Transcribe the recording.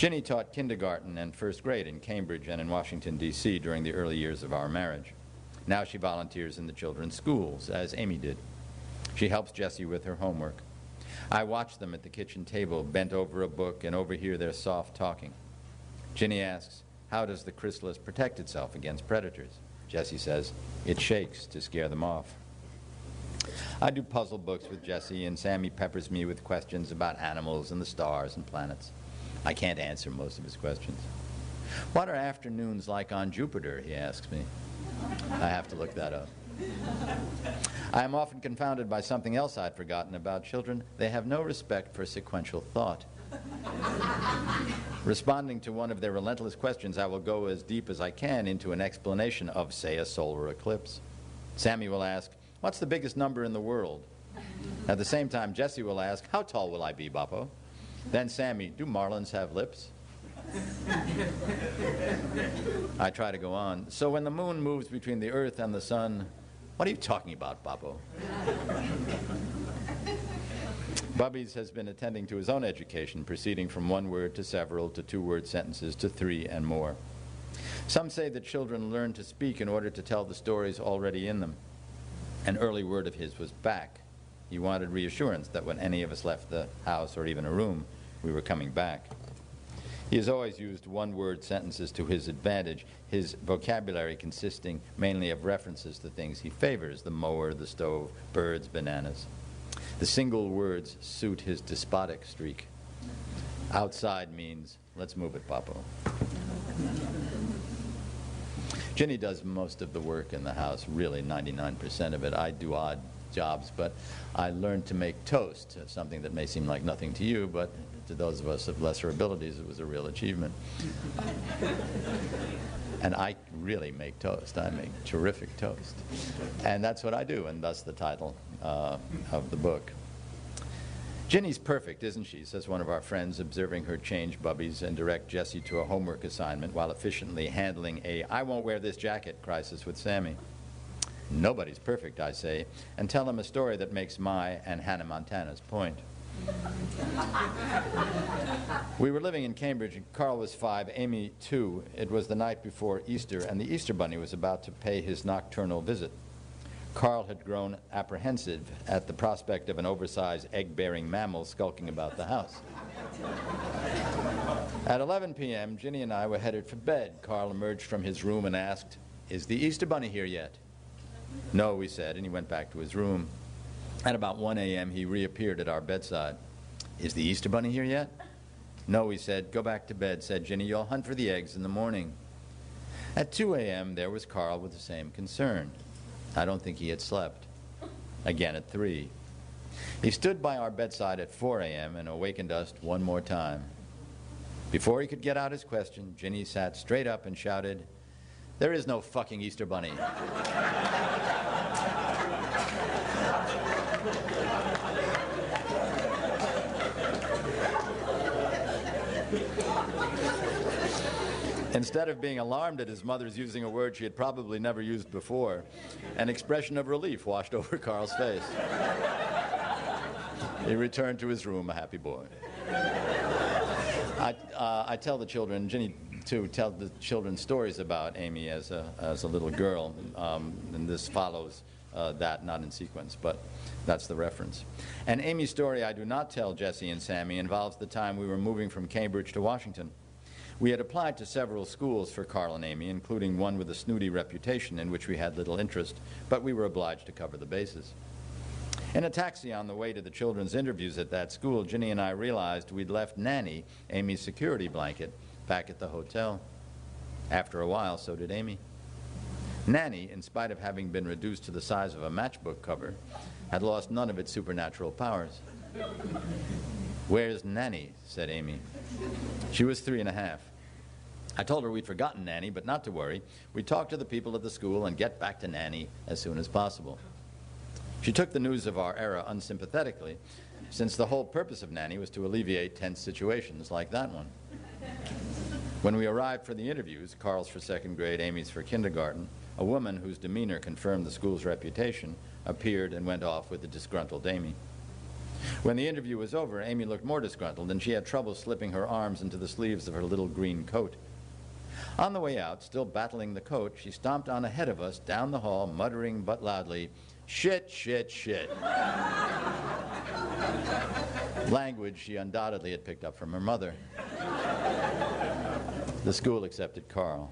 Ginny taught kindergarten and first grade in Cambridge and in Washington, D.C. during the early years of our marriage. Now she volunteers in the children's schools, as Amy did. She helps Jessie with her homework. I watch them at the kitchen table, bent over a book, and overhear their soft talking. Ginny asks, how does the chrysalis protect itself against predators? Jessie says, it shakes to scare them off. I do puzzle books with Jessie, and Sammy peppers me with questions about animals and the stars and planets. I can't answer most of his questions. What are afternoons like on Jupiter, he asks me. I have to look that up. I am often confounded by something else I'd forgotten about children. They have no respect for sequential thought. Responding to one of their relentless questions, I will go as deep as I can into an explanation of, say, a solar eclipse. Sammy will ask, what's the biggest number in the world? At the same time, Jessie will ask, how tall will I be, Boppo? Then Sammy, do marlins have lips? I try to go on. So when the moon moves between the earth and the sun, what are you talking about, Boppo? Bubbies has been attending to his own education, proceeding from one word to several to two-word sentences to three and more. Some say that children learn to speak in order to tell the stories already in them. An early word of his was back. He wanted reassurance that when any of us left the house or even a room, we were coming back. He has always used one-word sentences to his advantage, his vocabulary consisting mainly of references to things he favors, the mower, the stove, birds, bananas. The single words suit his despotic streak. Outside means, let's move it, Papo. Ginny does most of the work in the house, really 99% of it. I do odd jobs, but I learned to make toast, something that may seem like nothing to you, but to those of us of lesser abilities, it was a real achievement. And I really make toast. I make terrific toast. And that's what I do, and thus the title of the book. Ginny's perfect, isn't she, says one of our friends, observing her change bubbies and direct Jessie to a homework assignment while efficiently handling a I won't wear this jacket crisis with Sammy. Nobody's perfect, I say, and tell him a story that makes my and Hannah Montana's point. We were living in Cambridge, and Carl was 5, Amy 2. It was the night before Easter, and the Easter Bunny was about to pay his nocturnal visit. Carl had grown apprehensive at the prospect of an oversized egg-bearing mammal skulking about the house. At 11 p.m., Ginny and I were headed for bed. Carl emerged from his room and asked, "Is the Easter Bunny here yet?" "No," we said, and he went back to his room. At about 1 a.m., he reappeared at our bedside. "Is the Easter Bunny here yet?" "No," we said. "Go back to bed," said Ginny. "You'll hunt for the eggs in the morning." At 2 a.m., there was Carl with the same concern. I don't think he had slept. Again at 3. He stood by our bedside at 4 a.m. and awakened us one more time. Before he could get out his question, Ginny sat straight up and shouted, "There is no fucking Easter Bunny." Instead of being alarmed at his mother's using a word she had probably never used before, an expression of relief washed over Carl's face. He returned to his room a happy boy. I tell the children, Ginny too, tell the children stories about Amy as a little girl, and this follows that, not in sequence, but that's the reference. And Amy's story I do not tell Jessie and Sammy involves the time we were moving from Cambridge to Washington. We had applied to several schools for Carl and Amy, including one with a snooty reputation in which we had little interest, but we were obliged to cover the bases. In a taxi on the way to the children's interviews at that school, Ginny and I realized we'd left Nanny, Amy's security blanket, back at the hotel. After a while, so did Amy. Nanny, in spite of having been reduced to the size of a matchbook cover, had lost none of its supernatural powers. "Where's Nanny?" said Amy. She was 3.5. I told her we'd forgotten Nanny, but not to worry. We'd talk to the people at the school and get back to Nanny as soon as possible. She took the news of our era unsympathetically, since the whole purpose of Nanny was to alleviate tense situations like that one. When we arrived for the interviews, Carl's for second grade, Amy's for kindergarten, a woman whose demeanor confirmed the school's reputation appeared and went off with the disgruntled Amy. When the interview was over, Amy looked more disgruntled, and she had trouble slipping her arms into the sleeves of her little green coat. On the way out, still battling the coat, she stomped on ahead of us down the hall, muttering but loudly, "Shit, shit, shit." Language she undoubtedly had picked up from her mother. The school accepted Carl.